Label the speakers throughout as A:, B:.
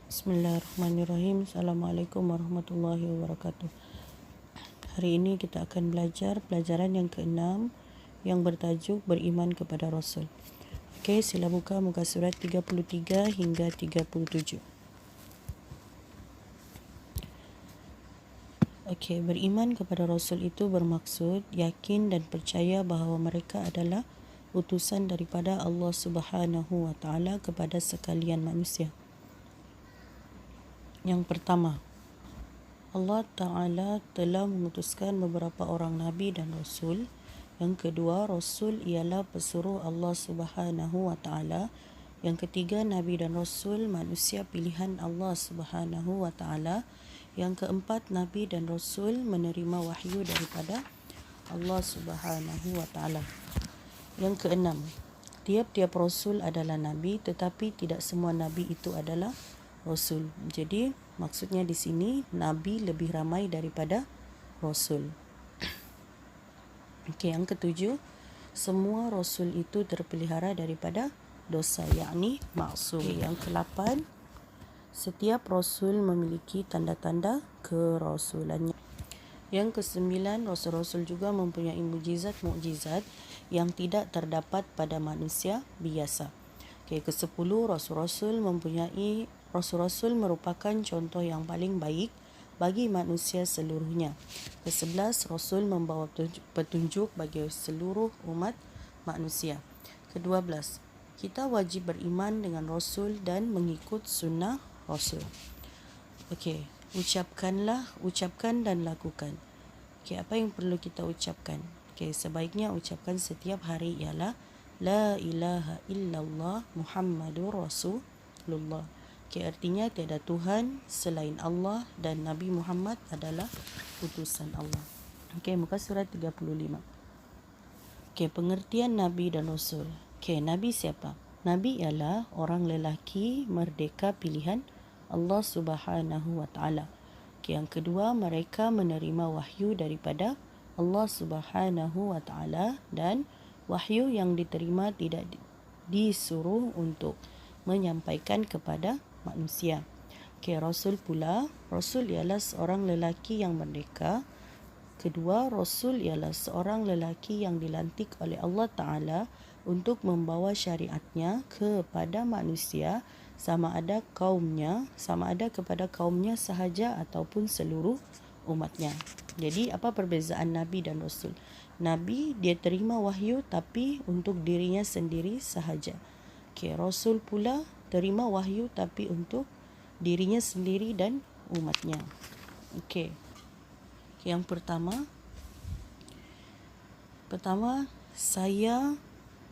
A: Bismillahirrahmanirrahim. Assalamualaikum warahmatullahi wabarakatuh. Hari ini kita akan belajar pelajaran yang ke-6 yang bertajuk beriman kepada Rasul. Okey, sila buka muka surat 33 hingga 37. Okey, beriman kepada Rasul itu bermaksud yakin dan percaya bahawa mereka adalah utusan daripada Allah Subhanahu wa taala kepada sekalian manusia. Yang pertama, Allah Ta'ala telah mengutuskan beberapa orang Nabi dan Rasul. Yang kedua, Rasul ialah pesuruh Allah Subhanahu wa Ta'ala. Yang ketiga, Nabi dan Rasul manusia pilihan Allah Subhanahu wa Ta'ala. Yang keempat, Nabi dan Rasul menerima wahyu daripada Allah Subhanahu wa Ta'ala. Yang keenam, tiap-tiap Rasul adalah Nabi, tetapi tidak semua Nabi itu adalah Rasul. Jadi maksudnya di sini Nabi lebih ramai daripada Rasul. Okey, yang ketujuh, semua Rasul itu terpelihara daripada dosa, yakni maksum. Okay, yang ke-8, setiap Rasul memiliki tanda-tanda kerasulannya. Yang ke-9, Rasul-Rasul juga mempunyai mukjizat-mukjizat yang tidak terdapat pada manusia biasa. Okey, ke-10, Rasul-Rasul merupakan contoh yang paling baik bagi manusia seluruhnya. Ke-11, Rasul membawa petunjuk bagi seluruh umat manusia. Ke-12, kita wajib beriman dengan Rasul dan mengikut sunnah Rasul. Okey, ucapkan dan lakukan. Okey, apa yang perlu kita ucapkan? Okey, sebaiknya ucapkan setiap hari ialah La ilaha illallah Muhammadur Rasulullah. Okay, artinya tiada Tuhan selain Allah dan Nabi Muhammad adalah utusan Allah. Okay, muka surat 35. Okay, pengertian Nabi dan Rasul. Okay, Nabi siapa? Nabi ialah orang lelaki merdeka pilihan Allah Subhanahu wa Ta'ala. Okay, yang kedua, mereka menerima wahyu daripada Allah Subhanahu wa Ta'ala dan wahyu yang diterima tidak disuruh untuk menyampaikan kepada manusia. Okey, Rasul pula. Rasul ialah seorang lelaki yang merdeka. Kedua, Rasul ialah seorang lelaki yang dilantik oleh Allah Ta'ala untuk membawa syariatnya kepada manusia sama ada kepada kaumnya sahaja ataupun seluruh umatnya. Jadi, apa perbezaan Nabi dan Rasul? Nabi, dia terima wahyu tapi untuk dirinya sendiri sahaja. Okey, Rasul pula terima wahyu tapi untuk dirinya sendiri dan umatnya. Okey. Yang pertama, saya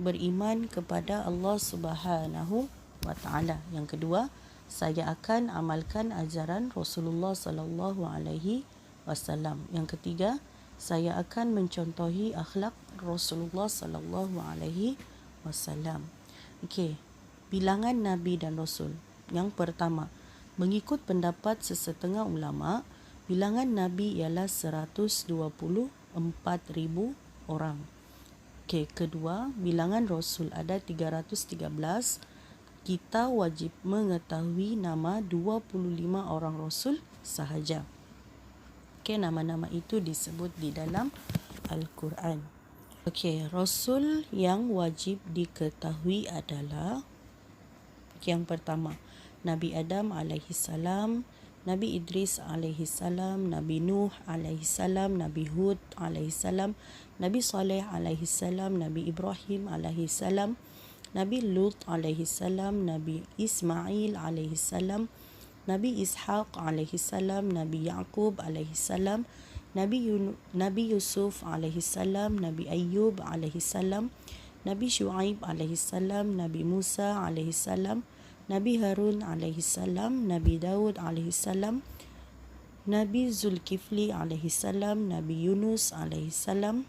A: beriman kepada Allah Subhanahu wa Ta'ala. Yang kedua, saya akan amalkan ajaran Rasulullah sallallahu alaihi wasallam. Yang ketiga, saya akan mencontohi akhlak Rasulullah sallallahu alaihi wasallam. Okey, bilangan Nabi dan Rasul. Yang pertama, mengikut pendapat sesetengah ulama, bilangan Nabi ialah 124,000 orang. Okey, kedua, bilangan Rasul ada 313. Kita wajib mengetahui nama 25 orang Rasul sahaja. Okey, nama-nama itu disebut di dalam Al-Quran. Okey, Rasul yang wajib diketahui adalah yang pertama, Nabi Adam alaihi salam, Nabi Idris alaihi salam, Nabi Nuh alaihi salam, Nabi Hud alaihi salam, Nabi Saleh alaihi salam, Nabi Ibrahim alaihi salam, Nabi Lut alaihi salam, Nabi Ismail alaihi salam, Nabi Ishaq alaihi salam, Nabi Yaqub alaihi salam, Nabi Yusuf alaihi salam, Nabi Ayyub alaihi salam, Nabi Shu'aib alaihi salam, Nabi Musa alaihi salam, Nabi Harun alaihi salam, Nabi Daud alaihi salam, Nabi Zulkifli alaihi salam, Nabi Yunus alaihi salam,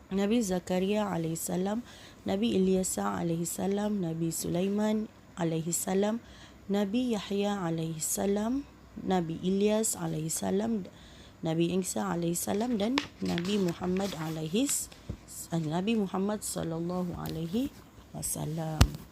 A: Nabi Zakaria alaihi salam, Nabi Ilyasa alaihi salam, Nabi Sulaiman alaihi salam, Nabi Yahya alaihi salam, Nabi Ilyas alaihi salam, Nabi Isa alaihi salam dan Nabi Muhammad sallallahu alaihi wasallam.